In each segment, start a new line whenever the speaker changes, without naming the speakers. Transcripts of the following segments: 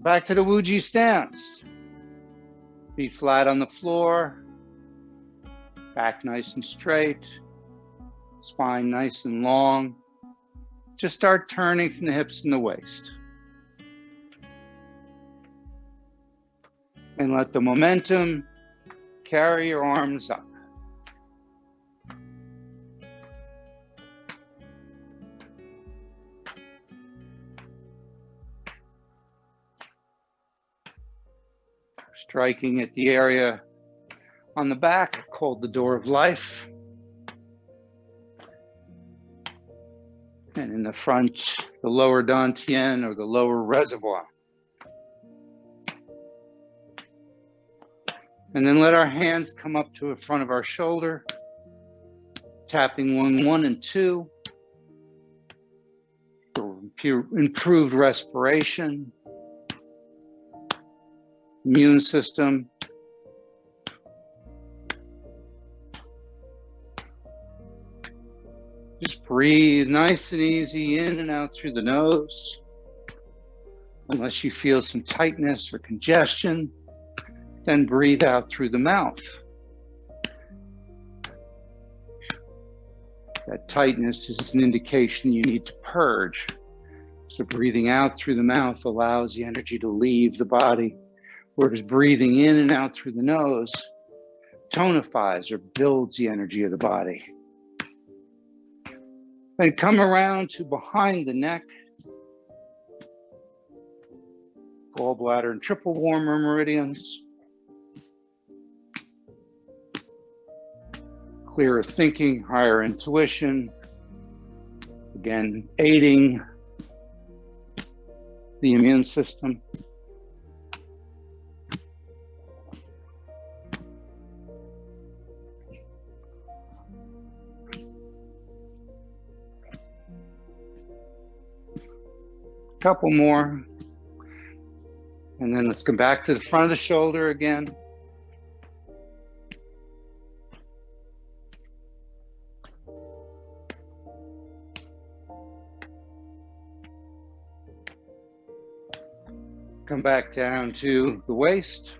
Back to the Wuji stance. Feet flat on the floor. Back nice and straight. Spine nice and long. Just start turning from the hips and the waist. And let the momentum carry your arms up. Striking at the area on the back called the door of life. And in the front, the lower dantian or the lower reservoir. And then let our hands come up to the front of our shoulder, tapping 1 and 2 for improved respiration, immune system. Just breathe nice and easy in and out through the nose. Unless you feel some tightness or congestion, then breathe out through the mouth. That tightness is an indication you need to purge. So breathing out through the mouth allows the energy to leave the body, whereas breathing in and out through the nose tonifies or builds the energy of the body. Then come around to behind the neck, gallbladder and triple warmer meridians. Clearer thinking, higher intuition. Again, aiding the immune system. Couple more. And then let's come back to the front of the shoulder again. Come back down to the waist.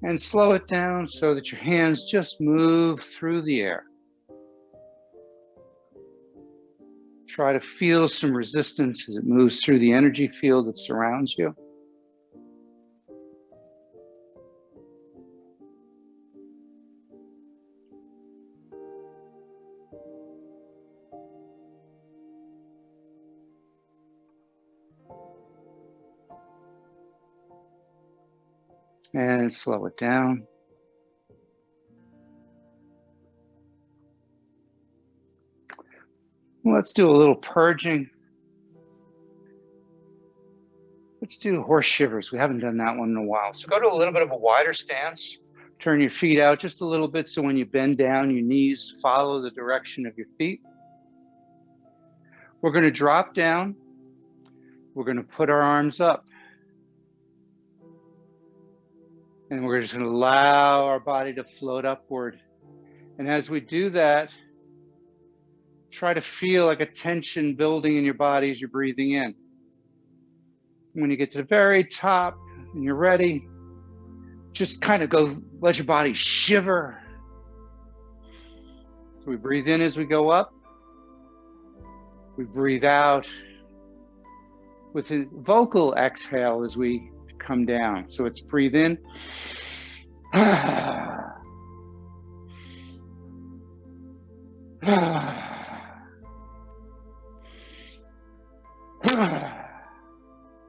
And slow it down so that your hands just move through the air. Try to feel some resistance as it moves through the energy field that surrounds you. And slow it down. Let's do a little purging. Let's do horse shivers. We haven't done that one in a while. So go to a little bit of a wider stance. Turn your feet out just a little bit so when you bend down, your knees follow the direction of your feet. We're going to drop down. We're going to put our arms up. And we're just going to allow our body to float upward. And as we do that, try to feel like a tension building in your body as you're breathing in. When you get to the very top and you're ready, just kind of go, let your body shiver. So we breathe in as we go up. We breathe out with a vocal exhale as we come down. So it's breathe in.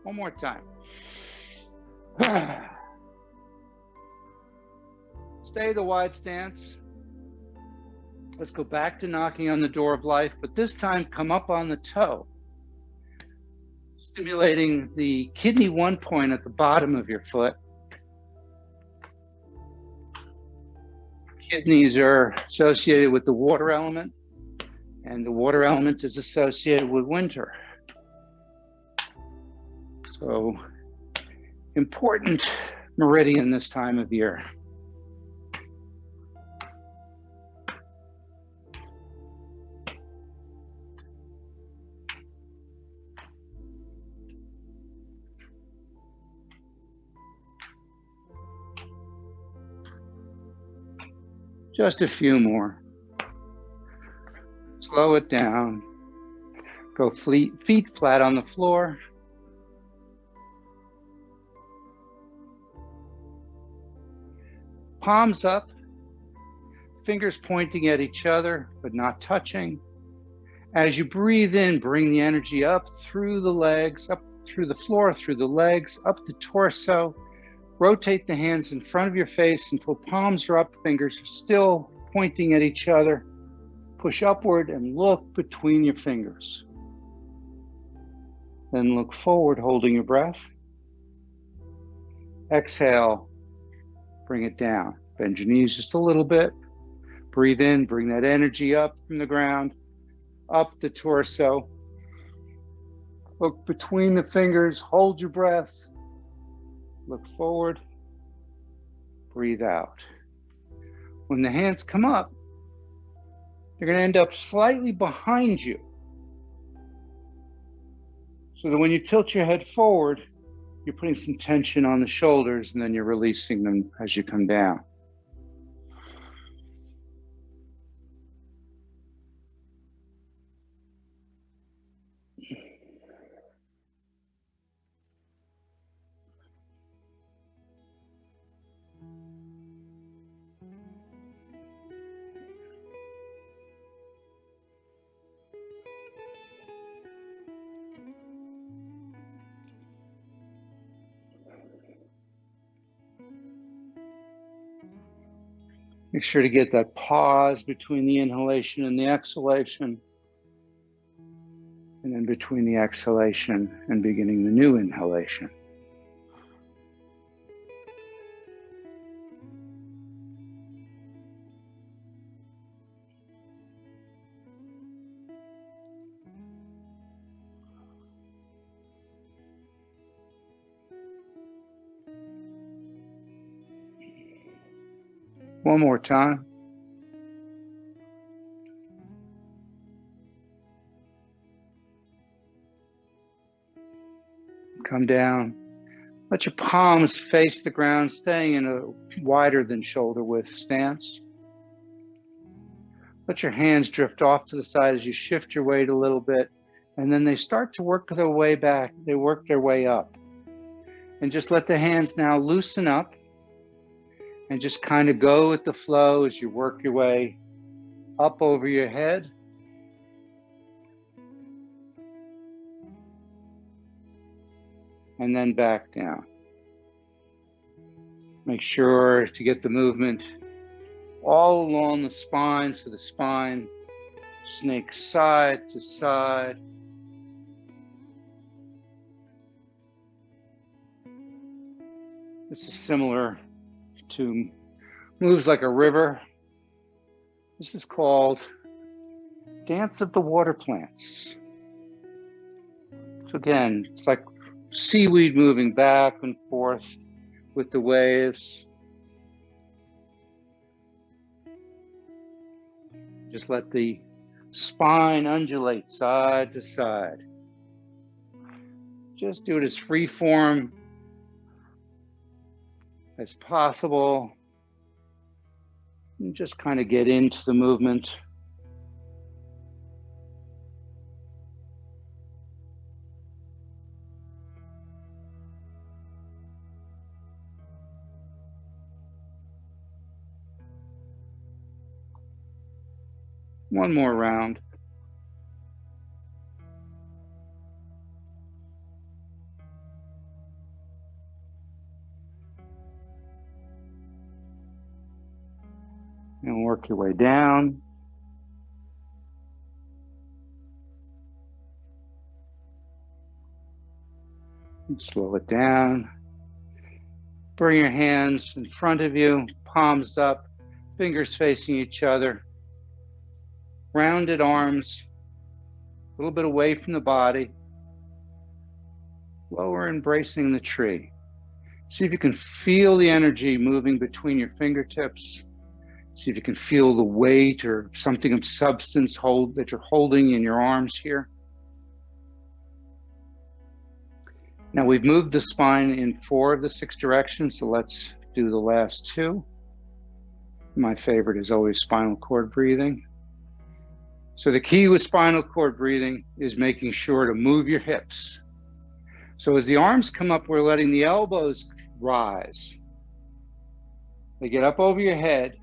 One more time. Stay the wide stance. Let's go back to knocking on the door of life, but this time come up on the toe, stimulating the kidney 1 point at the bottom of your foot. Kidneys are associated with the water element, And the water element is associated with winter. So, important meridian this time of year. Just a few more. Slow it down. Go feet flat on the floor. Palms up, fingers pointing at each other, but not touching. As you breathe in, bring the energy up through the legs, up through the floor, through the legs, up the torso. Rotate the hands in front of your face until palms are up, fingers are still pointing at each other. Push upward and look between your fingers. Then look forward, holding your breath. Exhale, bring it down. Bend your knees just a little bit. Breathe in, bring that energy up from the ground, up the torso. Look between the fingers, hold your breath. Look forward, breathe out. When the hands come up, they're going to end up slightly behind you. So that when you tilt your head forward, you're putting some tension on the shoulders and then you're releasing them as you come down. Make sure to get that pause between the inhalation and the exhalation, and then between the exhalation and beginning the new inhalation. One more time. Come down. Let your palms face the ground, staying in a wider than shoulder width stance. Let your hands drift off to the side as you shift your weight a little bit, and then they start to work their way back. They work their way up. And just let the hands now loosen up. And just kind of go with the flow as you work your way up over your head. And then back down. Make sure to get the movement all along the spine, so the spine snakes side to side. This is similar to moves like a river. This is called Dance of the Water Plants. So again, it's like seaweed moving back and forth with the waves. Just let the spine undulate side to side. Just do it as free form as possible, and just kind of get into the movement. One more round. And work your way down. And slow it down. Bring your hands in front of you, palms up, fingers facing each other. rounded arms, a little bit away from the body. Lower, embracing the tree. See if you can feel the energy moving between your fingertips. See if you can feel the weight or something of substance that you're holding in your arms here. Now we've moved the spine in 4 of the 6 directions, so let's do the last 2. My favorite is always spinal cord breathing. So the key with spinal cord breathing is making sure to move your hips. So as the arms come up, we're letting the elbows rise. They get up over your head,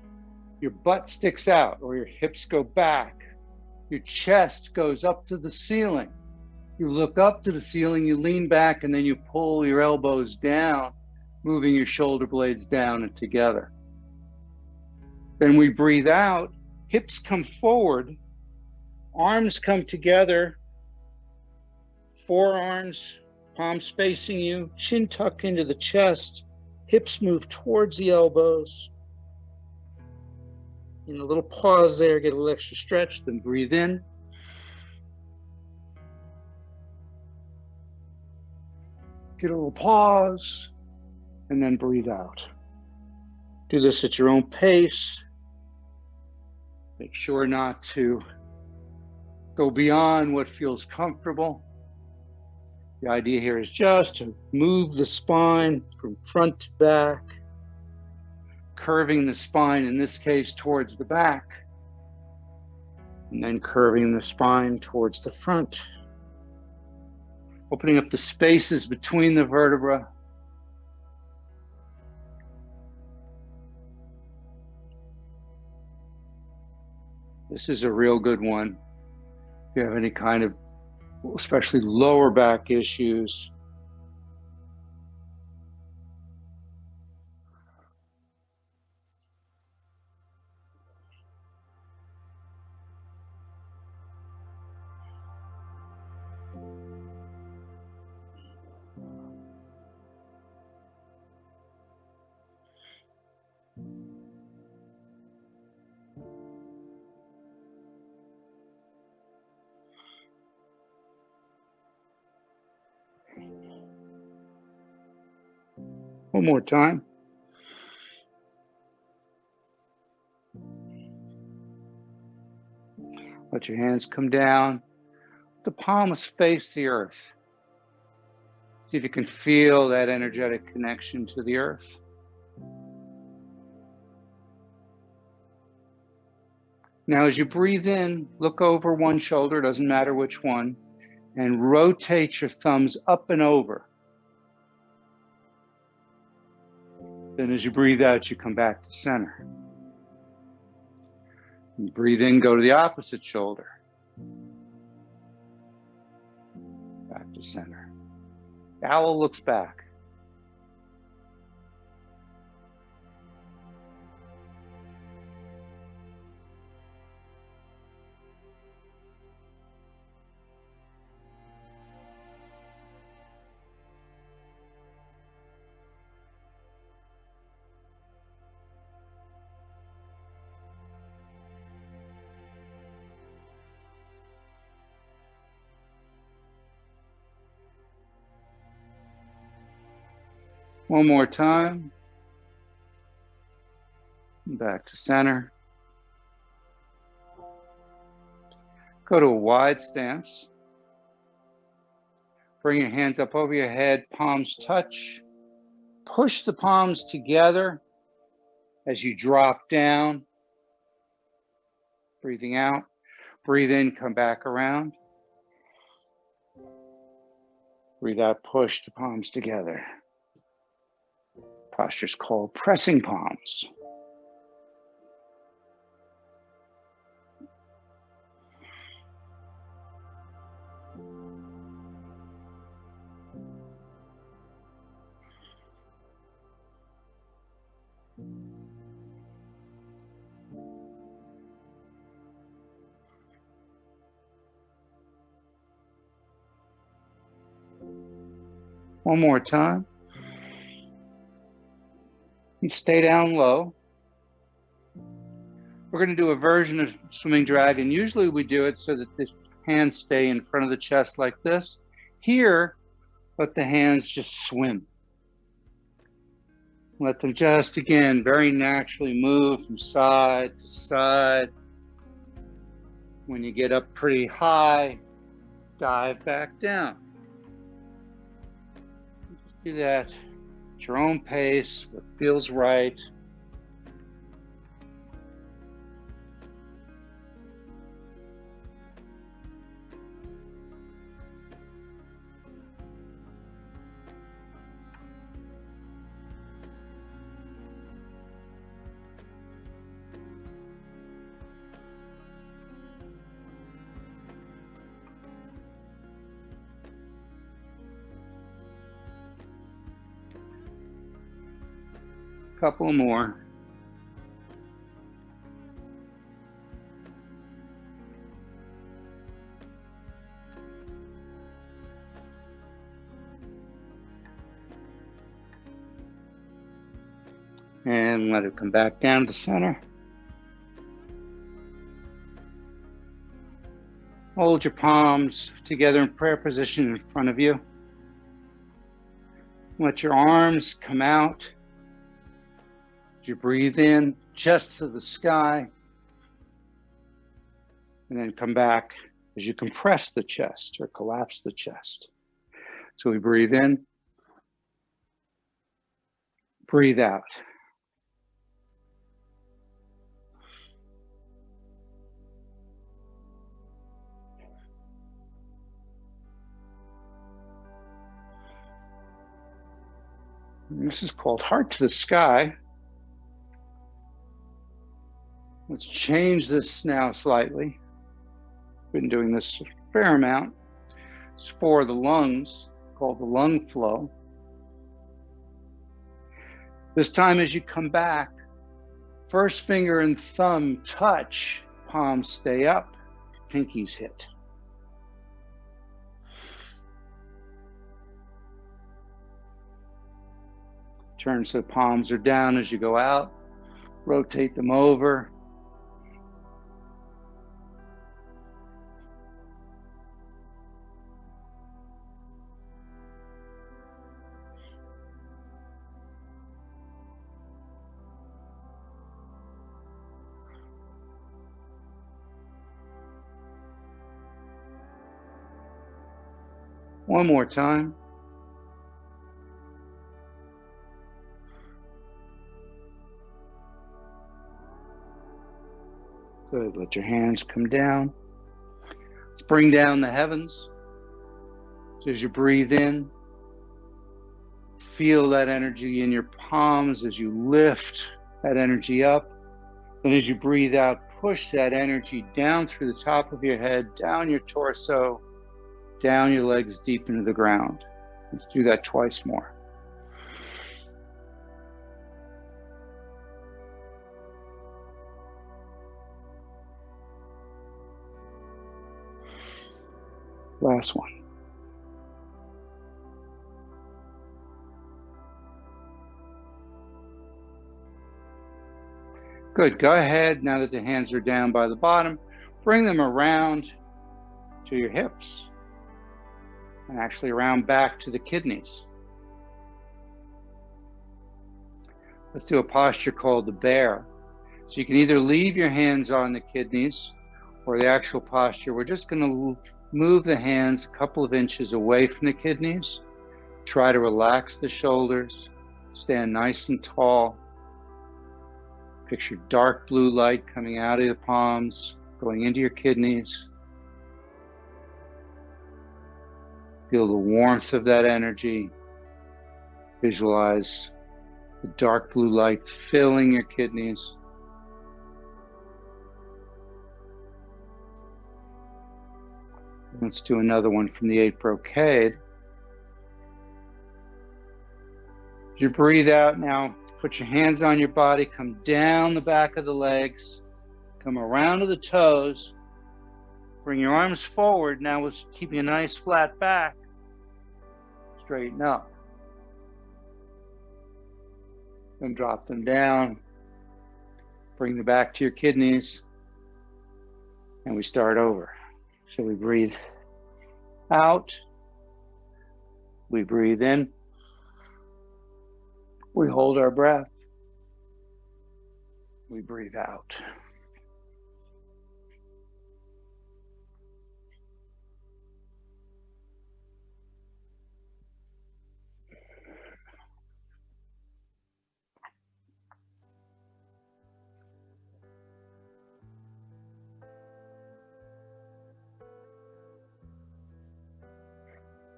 your butt sticks out or your hips go back, your chest goes up to the ceiling. You look up to the ceiling, you lean back, and then you pull your elbows down, moving your shoulder blades down and together. Then we breathe out, hips come forward, arms come together, forearms, palms facing you, chin tuck into the chest, hips move towards the elbows. In a little pause there, get a little extra stretch, then breathe in. Get a little pause, and then breathe out. Do this at your own pace. Make sure not to go beyond what feels comfortable. The idea here is just to move the spine from front to back, curving the spine, in this case, towards the back, and then curving the spine towards the front. Opening up the spaces between the vertebrae. This is a real good one. If you have any kind of, especially lower back issues. One more time. Let your hands come down. The palms face the earth. See if you can feel that energetic connection to the earth. Now, as you breathe in, look over one shoulder, doesn't matter which one, and rotate your thumbs up and over. Then as you breathe out, you come back to center. And breathe in, go to the opposite shoulder. Back to center. The owl looks back. One more time. Back to center. Go to a wide stance. Bring your hands up over your head, palms touch. Push the palms together as you drop down. Breathing out. Breathe in, come back around. Breathe out, push the palms together. Posture is called pressing palms. One more time. And stay down low. We're going to do a version of swimming dragon. Usually we do it so that the hands stay in front of the chest like this. Here, let the hands just swim. Let them just, again, very naturally move from side to side. When you get up pretty high, dive back down. Just do that at your own pace, what feels right. Couple more. And let it come back down to the center. Hold your palms together in prayer position in front of you. Let your arms come out. You breathe in just to the sky, and then come back as you compress the chest or collapse the chest. So we breathe in, breathe out. And this is called Heart to the Sky. Let's change this now slightly. Been doing this a fair amount. It's for the lungs, called the lung flow. This time as you come back, first finger and thumb touch, palms stay up, pinkies hit. Turn so palms are down as you go out, rotate them over. One more time. Good, let your hands come down. Let's bring down the heavens. So as you breathe in, feel that energy in your palms as you lift that energy up. And as you breathe out, push that energy down through the top of your head, down your torso, down your legs deep into the ground. Let's do that twice more. Last one. Good, go ahead, now that the hands are down by the bottom, bring them around to your hips and actually around back to the kidneys. Let's do a posture called the bear. So you can either leave your hands on the kidneys or the actual posture. We're just going to move the hands a couple of inches away from the kidneys. Try to relax the shoulders, stand nice and tall. Picture dark blue light coming out of the palms, going into your kidneys. Feel the warmth of that energy. Visualize the dark blue light filling your kidneys. Let's do another one from the 8 Brocade. As you breathe out now, put your hands on your body, come down the back of the legs, come around to the toes, bring your arms forward. Now we're keeping a nice flat back. Straighten up. And drop them down. Bring the back to your kidneys. And we start over. So we breathe out. We breathe in. We hold our breath. We breathe out.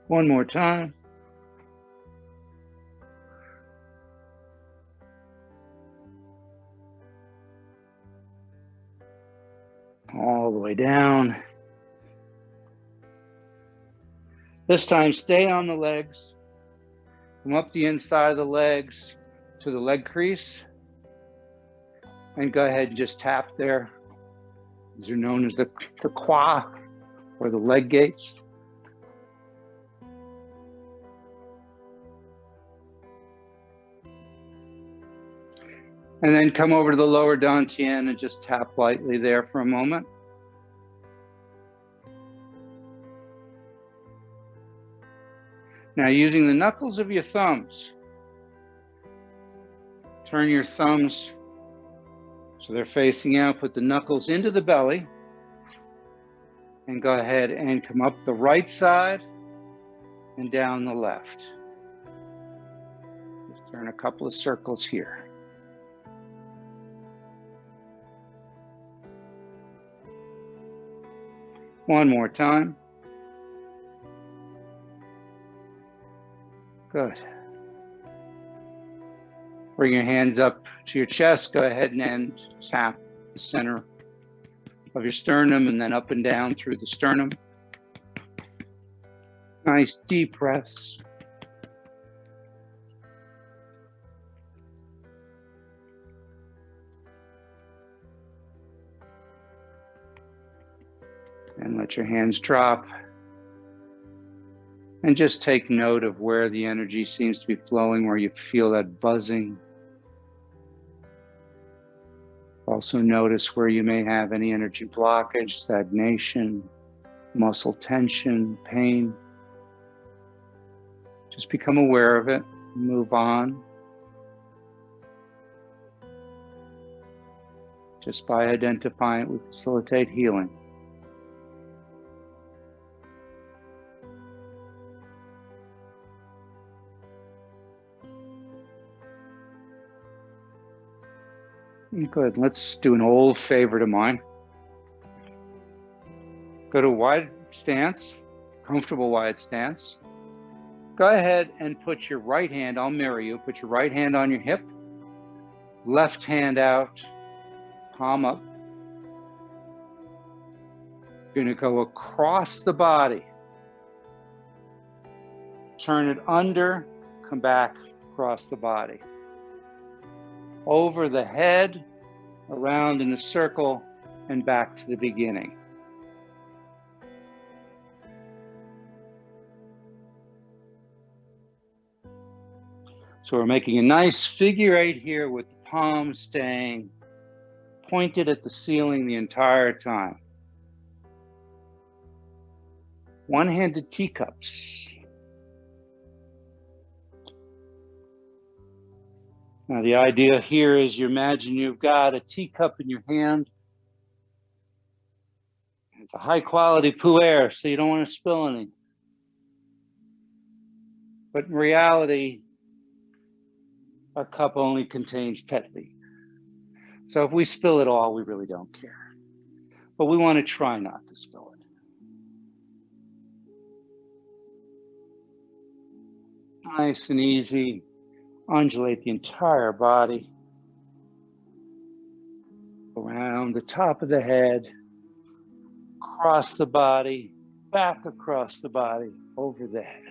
One more time. All the way down. This time, stay on the legs. Come up the inside of the legs to the leg crease. And go ahead and just tap there. These are known as the qua, or the leg gates. And then come over to the lower dantian and just tap lightly there for a moment. Now, using the knuckles of your thumbs, turn your thumbs so they're facing out, put the knuckles into the belly, and go ahead and come up the right side and down the left. Just turn a couple of circles here. One more time. Good. Bring your hands up to your chest. Go ahead and tap the center of your sternum and then up and down through the sternum. Nice deep breaths. And let your hands drop. And just take note of where the energy seems to be flowing, where you feel that buzzing. Also notice where you may have any energy blockage, stagnation, muscle tension, pain. Just become aware of it, move on. Just by identifying it, we facilitate healing. Good. Let's do an old favorite of mine. Go to wide stance, comfortable wide stance. Go ahead and put your right hand, I'll mirror you, put your right hand on your hip, left hand out, palm up. You're going to go across the body. Turn it under, come back across the body. Over the head, around in a circle, and back to the beginning. So we're making a nice figure eight here with the palms staying pointed at the ceiling the entire time. One-handed teacups. Now the idea here is you imagine you've got a teacup in your hand. It's a high quality pu'er, so you don't want to spill any. But in reality, a cup only contains tetli. So if we spill it all, we really don't care. But we want to try not to spill it. Nice and easy. Undulate the entire body around the top of the head, across the body, back across the body, over the head.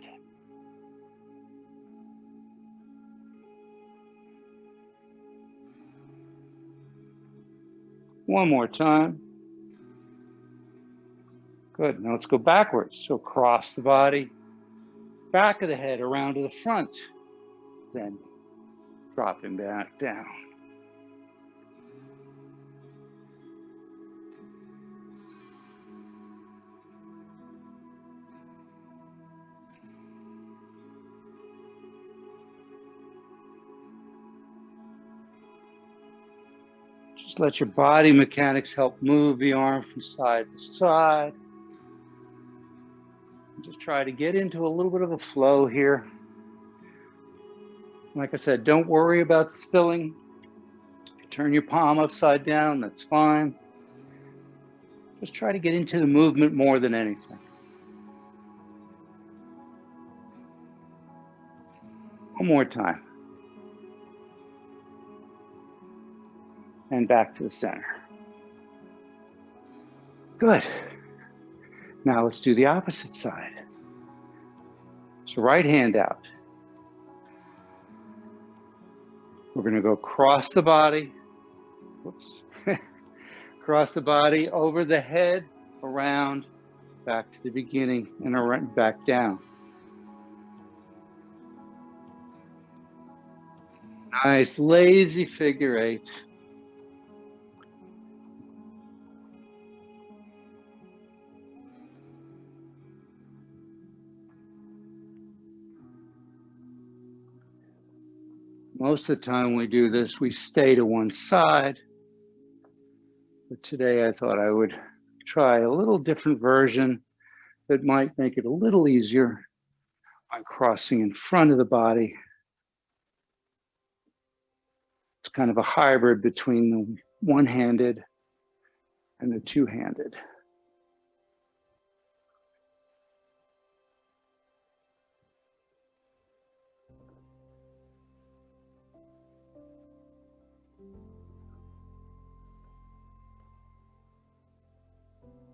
One more time. Good. Now let's go backwards. So across the body, back of the head, around to the front, then dropping back down. Just let your body mechanics help move the arm from side to side. Just try to get into a little bit of a flow here. Like I said, don't worry about spilling. Turn your palm upside down, that's fine. Just try to get into the movement more than anything. One more time. And back to the center. Good. Now let's do the opposite side. So right hand out. We're going to go across the body. Whoops. Across the body, over the head, around, back to the beginning, and around, back down. Nice, lazy figure eight. Most of the time we do this, we stay to one side. But today I thought I would try a little different version that might make it a little easier by crossing in front of the body. It's kind of a hybrid between the one-handed and the two-handed.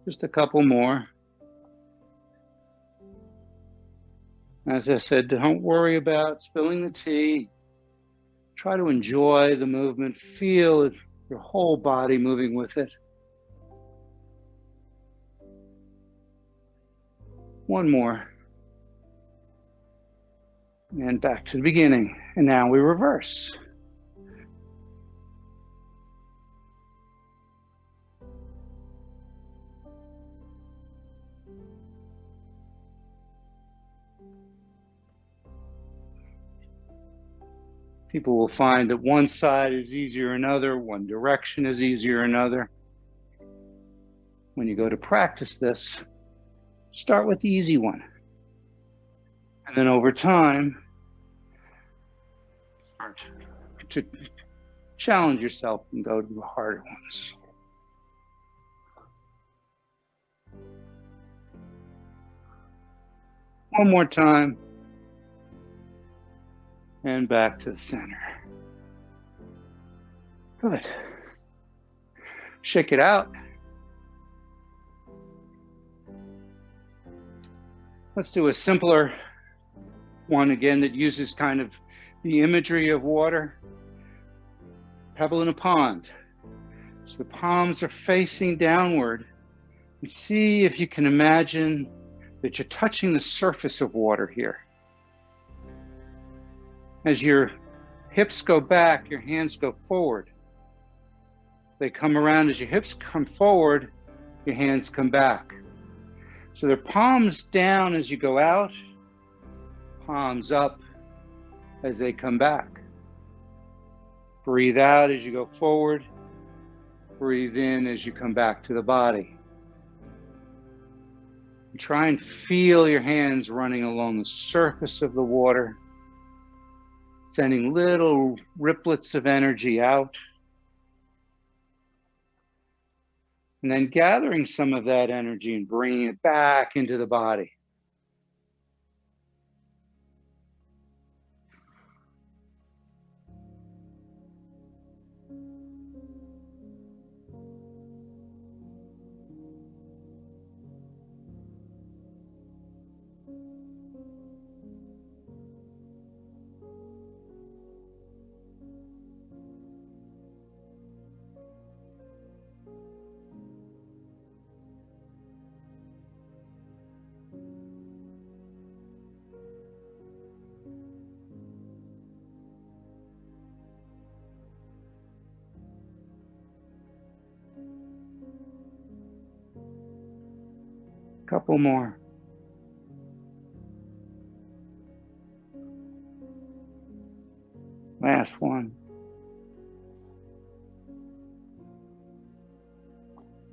Just a couple more. As I said, don't worry about spilling the tea. Try to enjoy the movement. Feel your whole body moving with it. One more. And back to the beginning. And now we reverse. People will find that one side is easier than another, one direction is easier than another. When you go to practice this, start with the easy one. And then over time, start to challenge yourself and go to the harder ones. One more time. And back to the center. Good. Shake it out. Let's do a simpler one again that uses kind of the imagery of water. Pebble in a pond. So the palms are facing downward. And see if you can imagine that you're touching the surface of water here. As your hips go back, your hands go forward. They come around. As your hips come forward, your hands come back. So they're palms down as you go out, palms up as they come back. Breathe out as you go forward. Breathe in as you come back to the body. And try and feel your hands running along the surface of the water, sending little riplets of energy out. And then gathering some of that energy and bringing it back into the body. Couple more. Last one.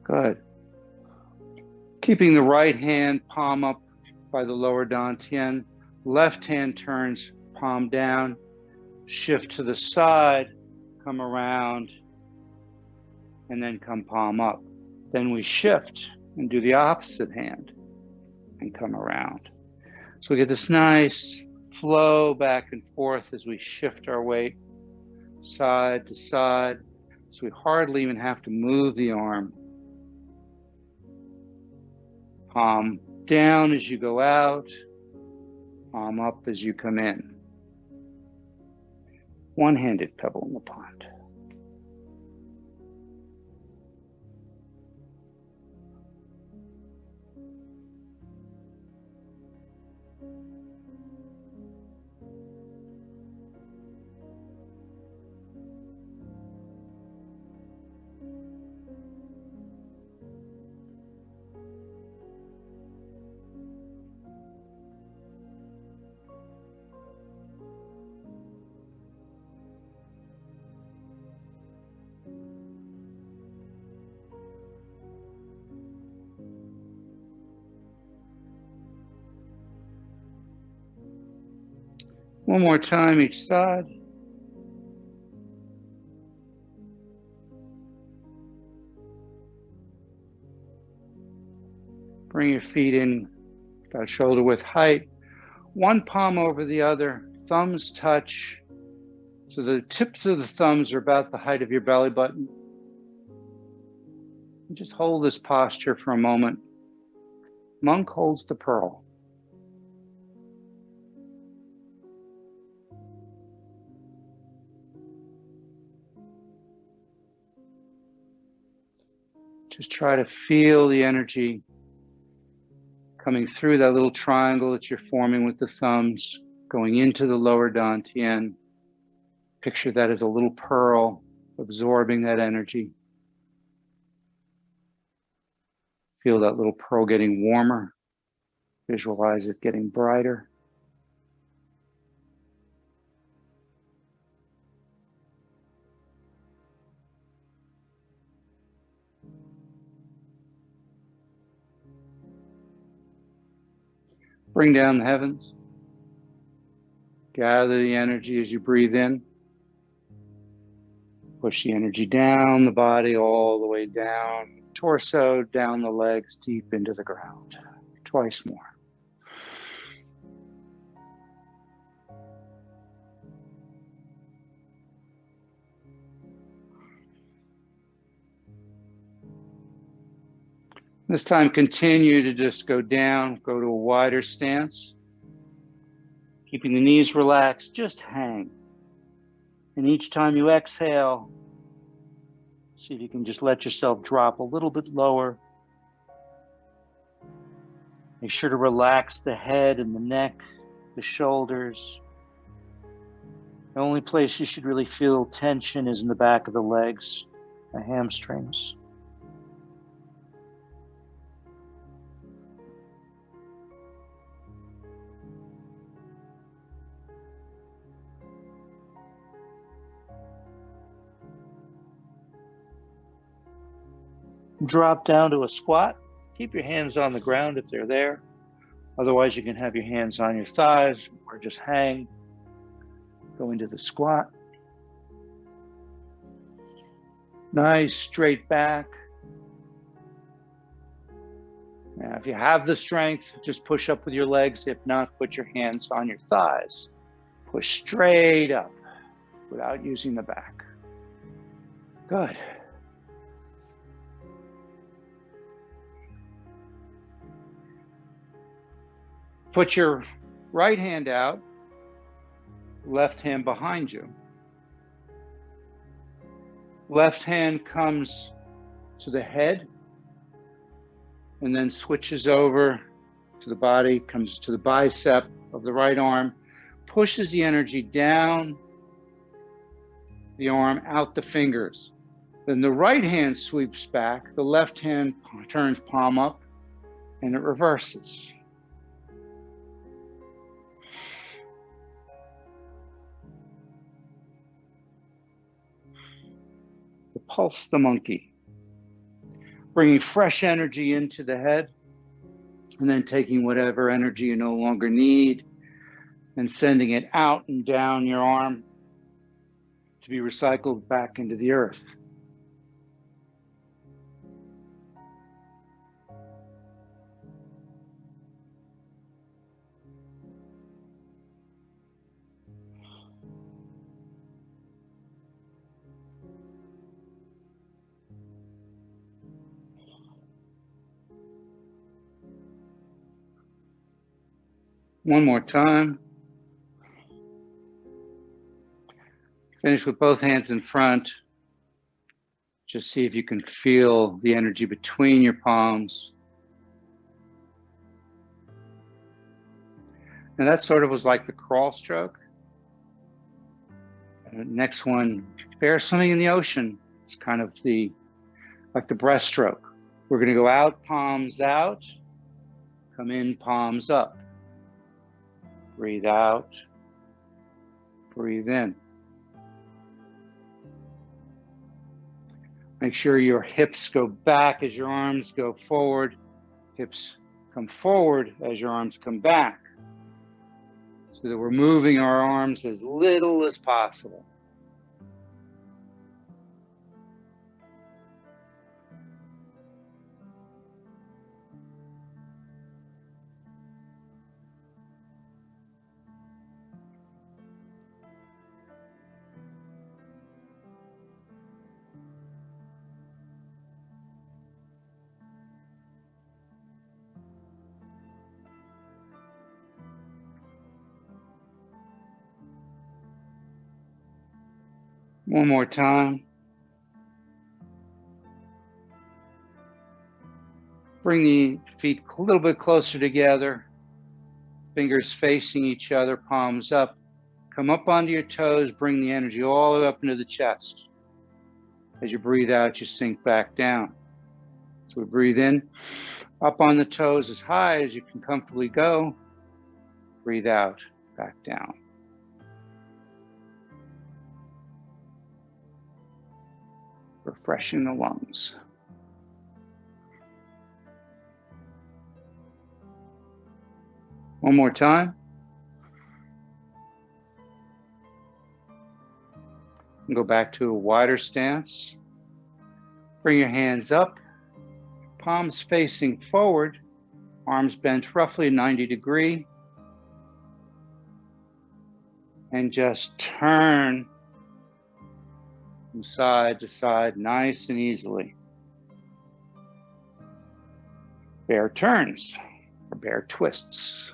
Good. Keeping the right hand palm up by the lower dantian. Left hand turns palm down. Shift to the side, come around, and then come palm up. Then we shift and do the opposite hand and come around. So we get this nice flow back and forth as we shift our weight side to side. So we hardly even have to move the arm. Palm down as you go out, palm up as you come in. One-handed pebble in the pond. One more time each side. Bring your feet in about shoulder width height. One palm over the other, thumbs touch. So the tips of the thumbs are about the height of your belly button. And just hold this posture for a moment. Monk holds the pearl. Just try to feel the energy coming through that little triangle that you're forming with the thumbs, going into the lower dantian. Picture that as a little pearl, absorbing that energy. Feel that little pearl getting warmer. Visualize it getting brighter. Bring down the heavens. Gather the energy as you breathe in. Push the energy down the body, all the way down, torso, down the legs, deep into the ground. Twice more. This time, continue to just go down, go to a wider stance. Keeping the knees relaxed, just hang. And each time you exhale, see if you can just let yourself drop a little bit lower. Make sure to relax the head and the neck, the shoulders. The only place you should really feel tension is in the back of the legs, the hamstrings. Drop down to a squat. Keep your hands on the ground if they're there. Otherwise, you can have your hands on your thighs or just hang. Go into the squat. Nice straight back. Now, if you have the strength, just push up with your legs. If not, put your hands on your thighs. Push straight up without using the back. Good. Put your right hand out, left hand behind you. Left hand comes to the head and then switches over to the body, comes to the bicep of the right arm, pushes the energy down the arm, out the fingers. Then the right hand sweeps back, the left hand turns palm up, and it reverses. Pulse the monkey. bringing fresh energy into the head, and then taking whatever energy you no longer need and sending it out and down your arm to be recycled back into the earth. One more time. Finish with both hands in front. Just see if you can feel the energy between your palms. And that sort of was like the crawl stroke. Next one, bear swimming in the ocean. It's kind of like the breaststroke. We're going to go out, palms out, come in, palms up. Breathe out, breathe in. Make sure your hips go back as your arms go forward. Hips come forward as your arms come back. So that we're moving our arms as little as possible. One more time. Bring the feet a little bit closer together. Fingers facing each other, palms up. Come up onto your toes, bring the energy all the way up into the chest. As you breathe out, you sink back down. So we breathe in, up on the toes as high as you can comfortably go. Breathe out, back down. Refreshing the lungs. One more time. And go back to a wider stance. Bring your hands up, palms facing forward, arms bent roughly 90 degrees. And just turn from side to side, nice and easily. Bear turns or bear twists.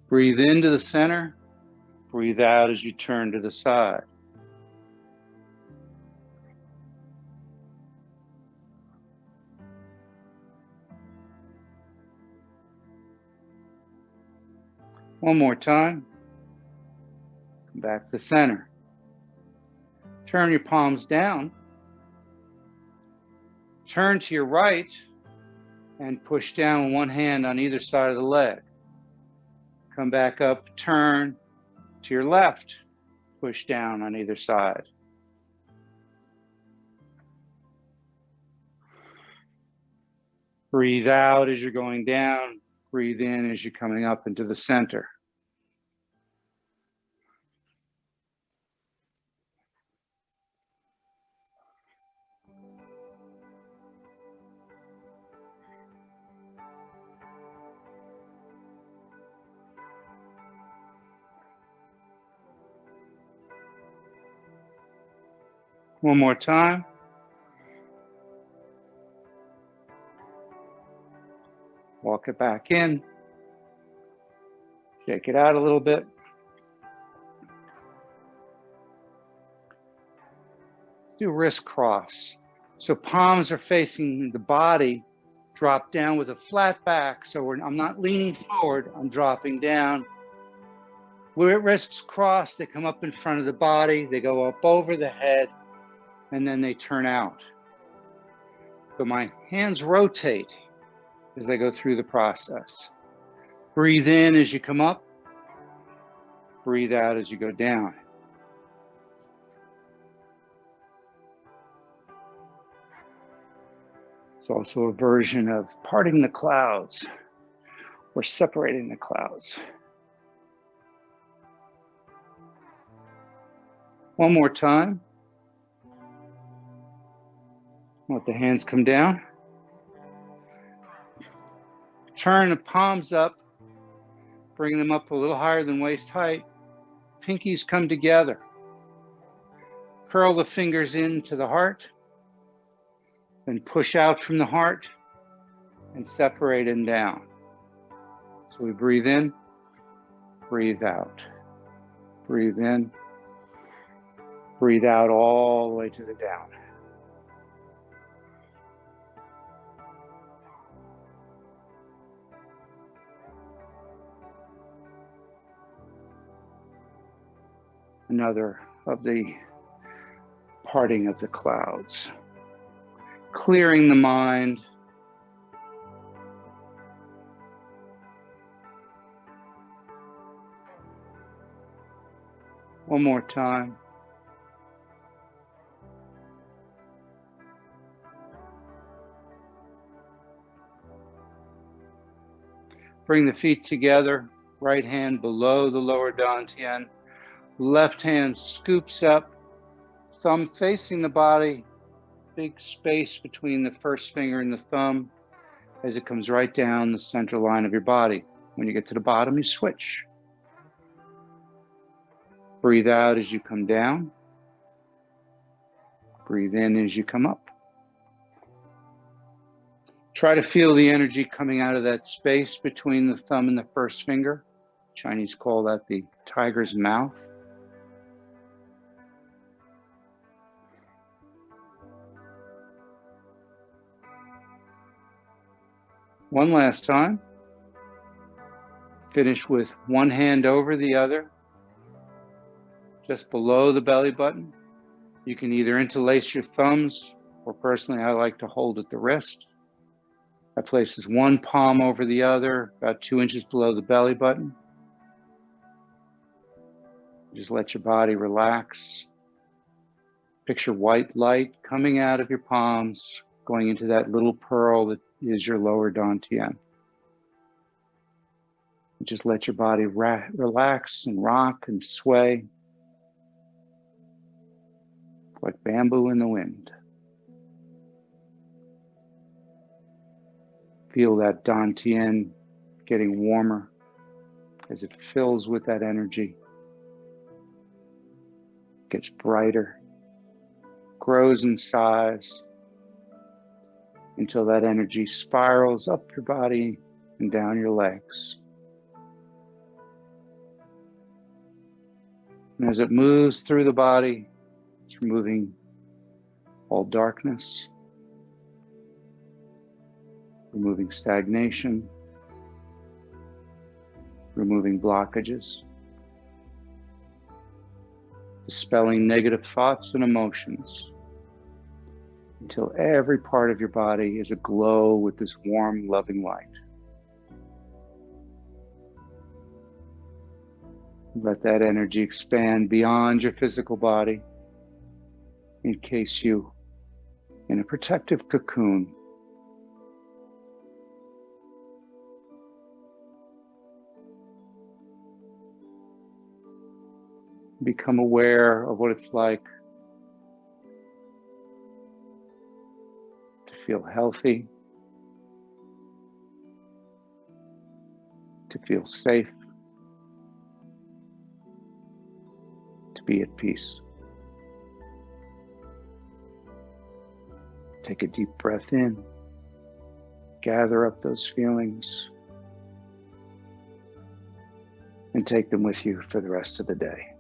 Breathe into the center, breathe out as you turn to the side. One more time. Come back to the center. Turn your palms down. Turn to your right and push down one hand on either side of the leg. Come back up, turn to your left, push down on either side. Breathe out as you're going down. Breathe in as you're coming up into the center. One more time. Walk it back in. Shake it out a little bit. Do wrist cross. So palms are facing the body, drop down with a flat back. So I'm not leaning forward, I'm dropping down. Where wrists cross, they come up in front of the body, they go up over the head, and then they turn out. So my hands rotate as they go through the process. Breathe in as you come up. Breathe out as you go down. It's also a version of parting the clouds or separating the clouds. One more time. Let the hands come down. Turn the palms up. Bring them up a little higher than waist height. Pinkies come together. Curl the fingers into the heart. Then push out from the heart and separate and down. So we breathe in, breathe out. Breathe in, breathe out all the way to the down. Another of the parting of the clouds. Clearing the mind. One more time. Bring the feet together, right hand below the lower dantian. Left hand scoops up, thumb facing the body, big space between the first finger and the thumb as it comes right down the center line of your body. When you get to the bottom, you switch. Breathe out as you come down. Breathe in as you come up. Try to feel the energy coming out of that space between the thumb and the first finger. Chinese call that the tiger's mouth. One last time. Finish with one hand over the other, just below the belly button. You can either interlace your thumbs, or personally, I like to hold at the wrist. That places one palm over the other, about 2 inches below the belly button. Just let your body relax. Picture white light coming out of your palms, going into that little pearl that is your lower dantian. Just let your body relax and rock and sway like bamboo in the wind. Feel that dantian getting warmer as it fills with that energy. Gets brighter, grows in size until that energy spirals up your body and down your legs. And as it moves through the body, it's removing all darkness, removing stagnation, removing blockages, dispelling negative thoughts and emotions until every part of your body is aglow with this warm, loving light. Let that energy expand beyond your physical body, encase you in a protective cocoon. Become aware of what it's like to feel healthy, to feel safe, to be at peace. Take a deep breath in, gather up those feelings, and take them with you for the rest of the day.